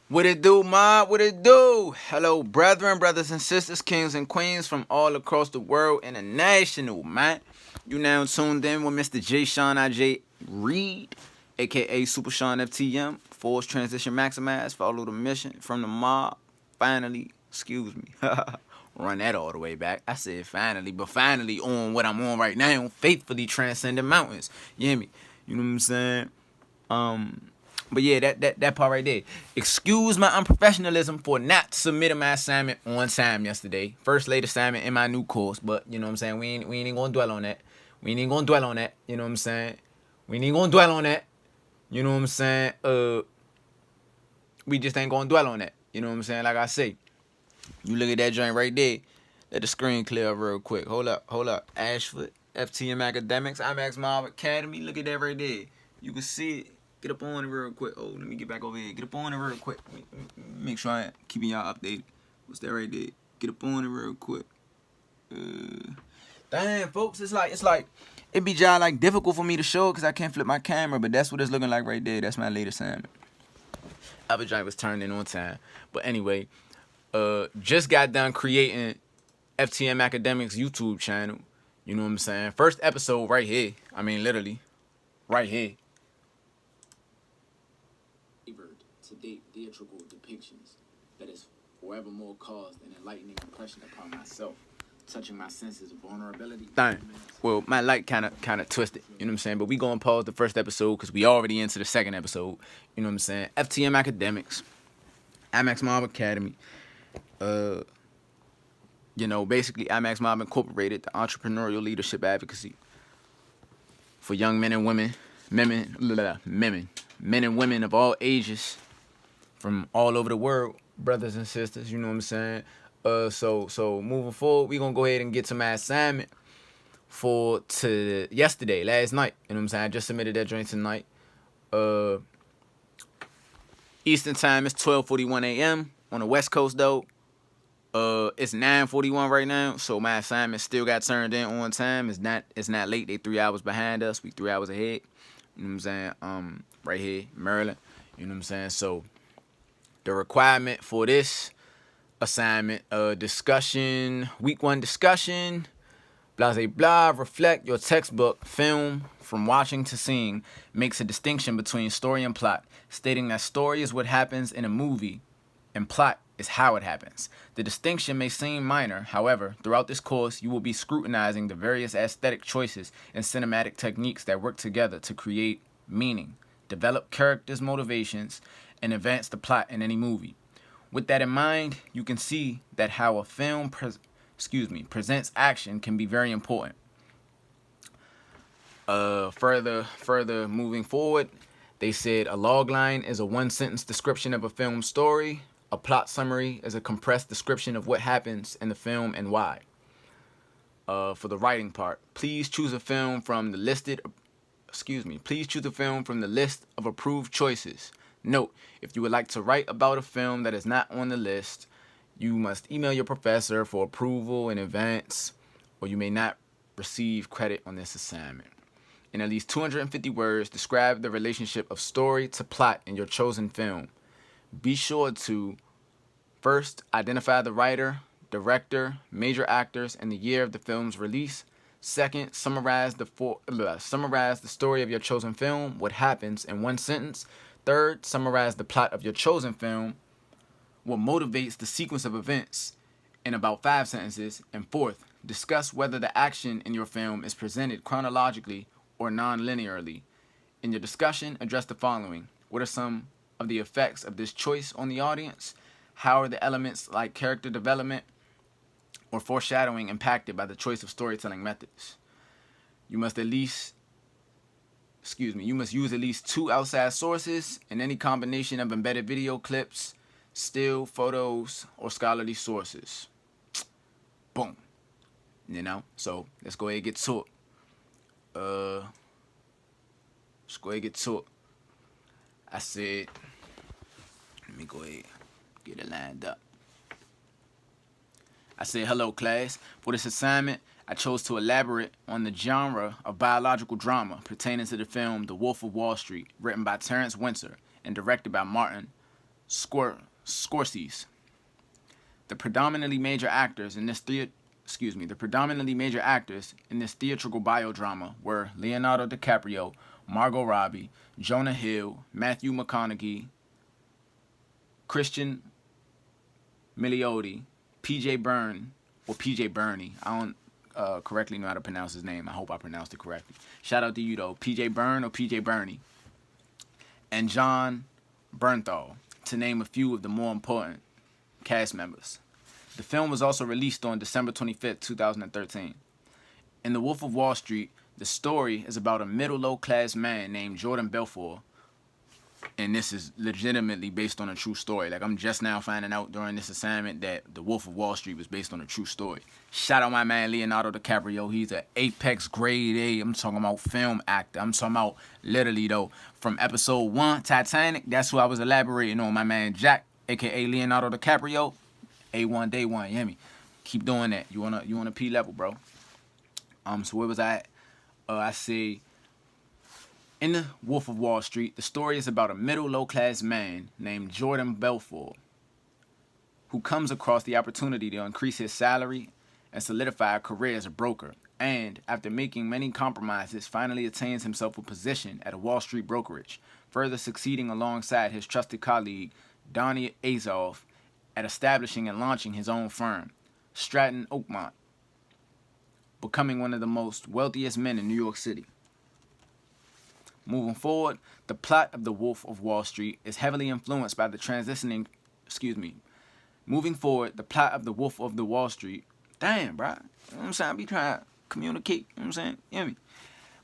What it do, mob? What it do? Hello, brethren, brothers and sisters, kings and queens from all across the world international, man. You now tuned in with Mr. J. Sean I.J. Reed, a.k.a. Super Sean FTM. Force transition maximize. Follow the mission from the mob. Finally, excuse me. Run that all the way back. I said finally, but finally on what I'm on right now. Faithfully transcending mountains. You hear me? You know what I'm saying? But yeah, that part right there. Excuse my unprofessionalism for not submitting my assignment on time yesterday. First late assignment in my new course, but you know what I'm saying? We ain't even gonna dwell on that. We ain't even gonna dwell on that. You know what I'm saying? We ain't even gonna dwell on that. You know what I'm saying? We just ain't gonna dwell on that. You know what I'm saying? Like I say, you look at that joint right there. Let the screen clear up real quick. Hold up. Ashford, FTM Academics, IMAX Mob Academy. Look at that right there. You can see it. Get up on it real quick. Oh, let me get back over here. Get up on it real quick. Make sure I keeping y'all updated. What's that right there? Get up on it real quick. Damn, folks, it's like it be just like difficult for me to show because I can't flip my camera, but that's what it's looking like right there. That's my latest assignment. Other joint was turned in on time. But anyway, just got done creating FTM Academics YouTube channel. You know what I'm saying? First episode right here. I mean, literally, right here. To date theatrical depictions that has forevermore caused an enlightening impression upon myself, touching my senses of vulnerability. Dang. Well, my light kind of twisted. You know what I'm saying? But we gonna pause the first episode because we already into the second episode. You know what I'm saying? FTM Academics, IMAX Mob Academy. Basically IMAX Mob Incorporated, the entrepreneurial leadership advocacy for young men and women, men and women of all ages from all over the world, brothers and sisters, you know what I'm saying? So moving forward, we gonna go ahead and get to my assignment for yesterday, last night. You know what I'm saying? I just submitted that joint tonight. Eastern time is 12:41 a.m. on the West Coast though. It's 9:41 right now, so my assignment still got turned in on time. It's not late. They 3 hours behind us. We 3 hours ahead. You know what I'm saying? Right here, Maryland. You know what I'm saying? So the requirement for this assignment, discussion, week 1 discussion, blah, blah, blah, reflect your textbook, film, from watching to seeing, makes a distinction between story and plot, stating that story is what happens in a movie and plot is how it happens. The distinction may seem minor, however, throughout this course, you will be scrutinizing the various aesthetic choices and cinematic techniques that work together to create meaning, develop characters' motivations, and advance the plot in any movie. With that in mind, you can see that how a film presents action can be very important. Further moving forward, they said a logline is a one-sentence description of a film story. A plot summary is a compressed description of what happens in the film and why. For the writing part, please choose a film from the list of approved choices. Note, if you would like to write about a film that is not on the list, you must email your professor for approval in advance, or you may not receive credit on this assignment. In at least 250 words, describe the relationship of story to plot in your chosen film. Be sure to first identify the writer, director, major actors, and the year of the film's release. Second, summarize the story of your chosen film, what happens in one sentence. Third, summarize the plot of your chosen film, what motivates the sequence of events in about 5 sentences. And fourth, discuss whether the action in your film is presented chronologically or non-linearly. In your discussion, address the following. What are some of the effects of this choice on the audience? How are the elements like character development or foreshadowing impacted by the choice of storytelling methods? You must use at least 2 outside sources and any combination of embedded video clips, still photos, or scholarly sources. Boom. So let's go ahead and get to it. I said, let me go ahead get it lined up. I said, hello, class. For this assignment, I chose to elaborate on the genre of biological drama pertaining to the film The Wolf of Wall Street, written by Terence Winter and directed by Martin Scorsese. The predominantly major actors in this theatrical biodrama were Leonardo DiCaprio, Margot Robbie, Jonah Hill, Matthew McConaughey, Christian Milioti, PJ Burney. I don't correctly know how to pronounce his name. I hope I pronounced it correctly. Shout out to you though, PJ Byrne or PJ Burney, and John Bernthal, to name a few of the more important cast members. The film was also released on December 25th, 2013. In The Wolf of Wall Street, the story is about a middle-low-class man named Jordan Belfort, and this is legitimately based on a true story. Like, I'm just now finding out during this assignment that The Wolf of Wall Street was based on a true story. Shout out my man Leonardo DiCaprio. He's an Apex grade A. I'm talking about film actor. I'm talking about literally, though, from episode 1, Titanic, that's who I was elaborating on. My man Jack, a.k.a. Leonardo DiCaprio. A1 day one, you hear me? Keep doing that. You wanna P level, bro. So where was I at? I say, in The Wolf of Wall Street, the story is about a middle low-class man named Jordan Belfort who comes across the opportunity to increase his salary and solidify a career as a broker, and after making many compromises, finally attains himself a position at a Wall Street brokerage, further succeeding alongside his trusted colleague, Donnie Azoff, at establishing and launching his own firm, Stratton Oakmont, becoming one of the most wealthiest men in New York City. Moving forward, the plot of The Wolf of Wall Street is heavily influenced by the Moving forward, the plot of The Wolf of the Wall Street, damn, bro, you know what I'm saying? I be trying to communicate, you know what I'm saying? You hear me?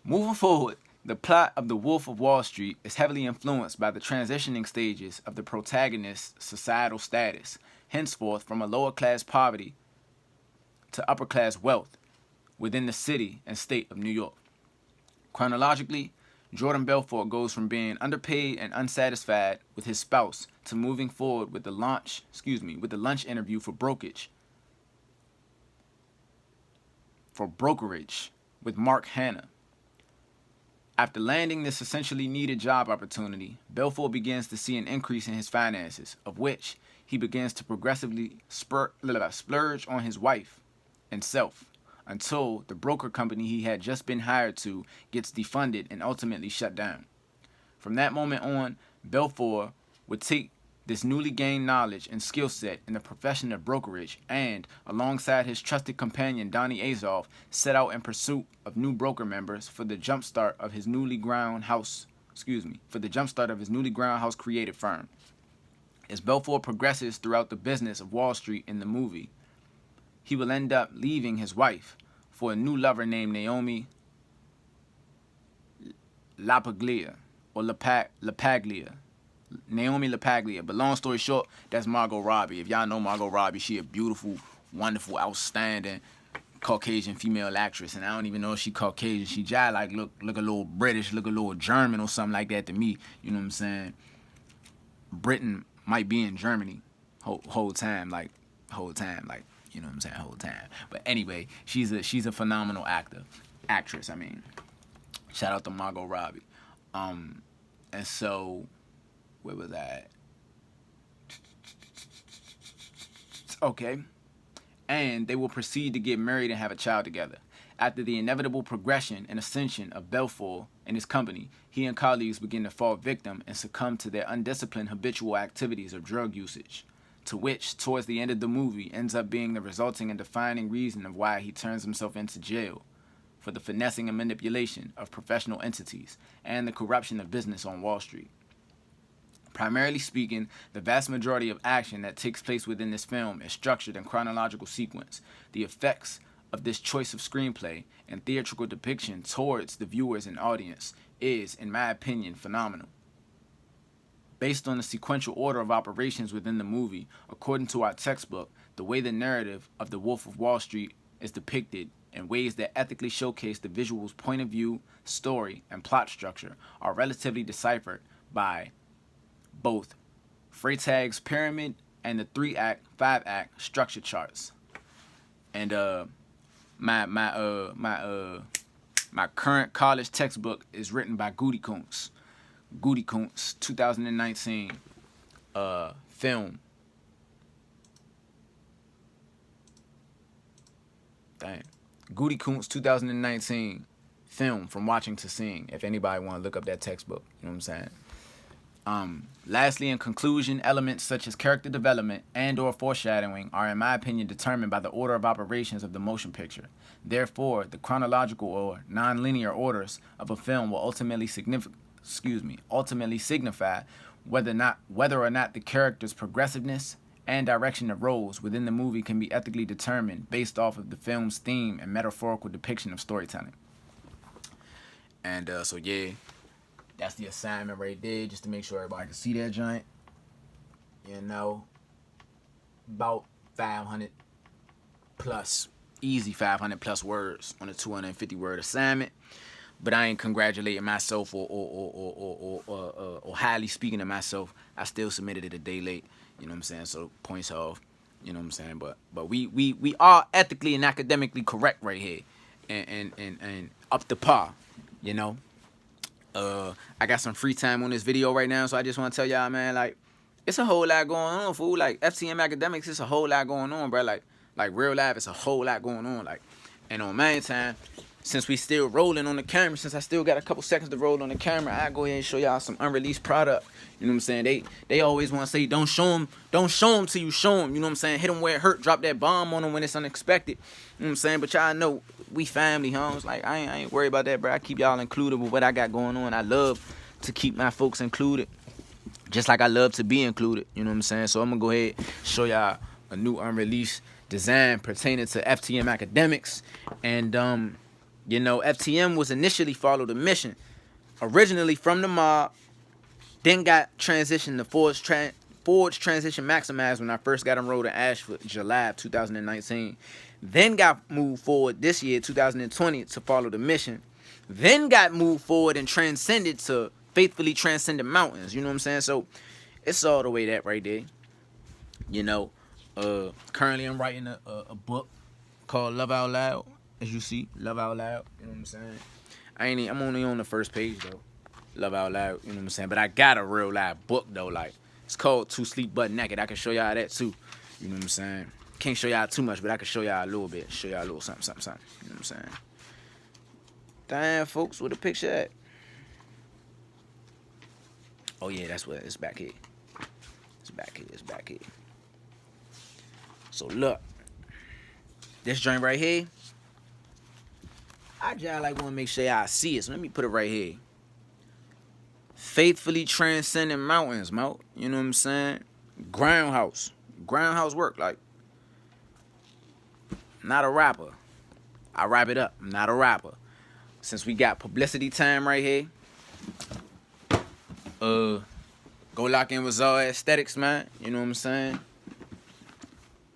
Moving forward, the plot of The Wolf of Wall Street is heavily influenced by the transitioning stages of the protagonist's societal status, henceforth from a lower-class poverty to upper-class wealth within the city and state of New York. Chronologically, Jordan Belfort goes from being underpaid and unsatisfied with his spouse to moving forward with the lunch interview for brokerage with Mark Hanna. After landing this essentially needed job opportunity, Belfort begins to see an increase in his finances, of which he begins to progressively splurge on his wife and self, until the broker company he had just been hired to gets defunded and ultimately shut down. From that moment on, Belfort would take this newly gained knowledge and skill set in the profession of brokerage and, alongside his trusted companion Donnie Azoff, set out in pursuit of new broker members for the jumpstart of his newly ground house created firm. As Belfort progresses throughout the business of Wall Street in the movie, he will end up leaving his wife for a new lover named Naomi LaPaglia. Naomi LaPaglia. But long story short, that's Margot Robbie. If y'all know Margot Robbie, she a beautiful, wonderful, outstanding Caucasian female actress. And I don't even know if she Caucasian. She just like look a little British, look a little German or something like that to me. You know what I'm saying? Britain might be in Germany whole time, like, you know what I'm saying, whole time. But anyway, she's a phenomenal actress. I mean, shout out to Margot Robbie. And so, where was I? Okay. And they will proceed to get married and have a child together. After the inevitable progression and ascension of Belfort and his company, he and colleagues begin to fall victim and succumb to their undisciplined habitual activities of drug usage, to which, towards the end of the movie, ends up being the resulting and defining reason of why he turns himself into jail for the finessing and manipulation of professional entities and the corruption of business on Wall Street. Primarily speaking, the vast majority of action that takes place within this film is structured in chronological sequence. The effects of this choice of screenplay and theatrical depiction towards the viewers and audience is, in my opinion, phenomenal. Based on the sequential order of operations within the movie, according to our textbook, the way the narrative of The Wolf of Wall Street is depicted in ways that ethically showcase the visual's point of view, story, and plot structure are relatively deciphered by both Freytag's pyramid and the 3-act, 5-act structure charts. And my current college textbook is written by Goodykoontz, 2019. film. Dang. Goodykoontz 2019 film, From Watching to Seeing. If anybody want to look up that textbook, you know what I'm saying? Lastly, in conclusion, elements such as character development and or foreshadowing are, in my opinion, determined by the order of operations of the motion picture. Therefore, the chronological or non-linear orders of a film will ultimately signify whether or not the character's progressiveness and direction of roles within the movie can be ethically determined based off of the film's theme and metaphorical depiction of storytelling. And so yeah, that's the assignment right there, just to make sure everybody can see that joint. You know, about 500 plus, easy 500 plus words on a 250 word assignment. But I ain't congratulating myself or highly speaking to myself. I still submitted it a day late. You know what I'm saying? So points off. You know what I'm saying? But we are ethically and academically correct right here, and up to par. You know. I got some free time on this video right now, so I just want to tell y'all, man, like, it's a whole lot going on, fool. Like, FTM academics, it's a whole lot going on, bro. Like real life, it's a whole lot going on. Like, and on main time, since we still rolling on the camera, since I still got a couple seconds to roll on the camera, I go ahead and show y'all some unreleased product. You know what I'm saying? They always want to say, don't show them till you show them. You know what I'm saying? Hit them where it hurt, drop that bomb on them when it's unexpected. You know what I'm saying? But y'all know, we family, homes. Like, I ain't worried about that, bro. I keep y'all included with what I got going on. I love to keep my folks included, just like I love to be included. You know what I'm saying? So I'm going to go ahead and show y'all a new unreleased design pertaining to FTM academics. And, you know, FTM was initially followed a mission, originally from the mob, then got transitioned to Forge Transition Maximized when I first got enrolled in Ashford, July of 2019. Then got moved forward this year, 2020, to follow the mission. Then got moved forward and transcended to Faithfully Transcendent Mountains. You know what I'm saying? So it's all the way that right there. You know, currently I'm writing a book called Love Out Loud. As you see, Love Out Loud. You know what I'm saying? I'm only on the first page though. Love Out Loud. You know what I'm saying? But I got a real live book though. Like, it's called To Sleep Butt Naked. I can show y'all that too. You know what I'm saying? Can't show y'all too much, but I can show y'all a little bit. Show y'all a little something. You know what I'm saying? Damn, folks, where the picture at? Oh yeah, that's what it's back here. It's back here. So look, this joint right here, I just like want to make sure y'all see it. So let me put it right here. Faithfully Transcending Mountains, mo. You know what I'm saying? Groundhouse work. Like, not a rapper. I wrap it up. I'm not a rapper. Since we got publicity time right here, go lock in with Zoa Aesthetics, man. You know what I'm saying?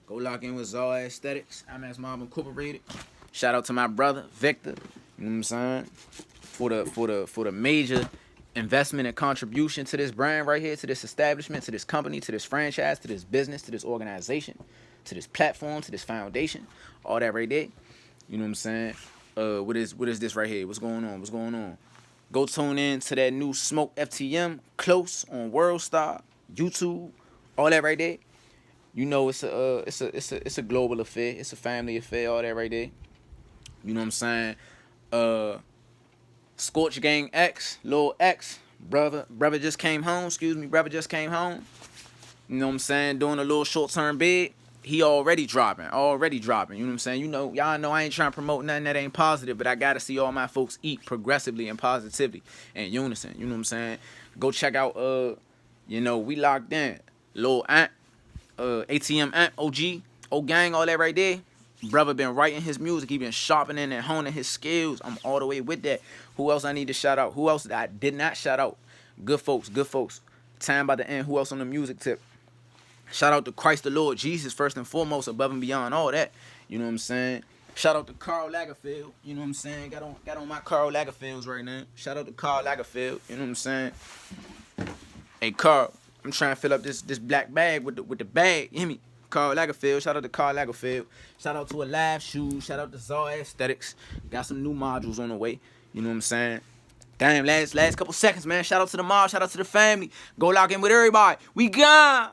Go lock in with Zoa Aesthetics. IMAX Mob Incorporated. Shout out to my brother Victor. You know what I'm saying? For the major investment and contribution to this brand right here, to this establishment, to this company, to this franchise, to this business, to this organization, to this platform, to this foundation, all that right there. You know what I'm saying? What is this right here? What's going on? Go tune in to that new Smoke FTM Close on WorldStar, YouTube, all that right there. You know, it's a global affair. It's a family affair, all that right there. You know what I'm saying? Scorch Gang X, Lil X, brother just came home. Brother just came home. You know what I'm saying? Doing a little short-term bid. He already dropping. You know what I'm saying? You know, y'all know I ain't trying to promote nothing that ain't positive, but I gotta see all my folks eat progressively and positively and unison. You know what I'm saying? Go check out, you know, we locked in. Lil Ant, ATM Ant, OG, O-Gang, all that right there. Brother been writing his music. He been sharpening and honing his skills. I'm all the way with that. Who else I need to shout out? Who else I did not shout out? Good folks. Time by the end. Who else on the music tip? Shout out to Christ the Lord Jesus, first and foremost, above and beyond all that. You know what I'm saying? Shout out to Carl Lagerfeld. You know what I'm saying? Got on my Carl Lagerfelds right now. Shout out to Carl Lagerfeld. You know what I'm saying? Hey, Carl, I'm trying to fill up this black bag with the bag. You hear me? Carl Lagerfeld. Shout out to Carl Lagerfeld. Shout out to Alive Shoes. Shout out to Zoa Aesthetics. Got some new modules on the way. You know what I'm saying? Damn, last couple seconds, man. Shout out to the mob. Shout out to the family. Go lock in with everybody. We gone.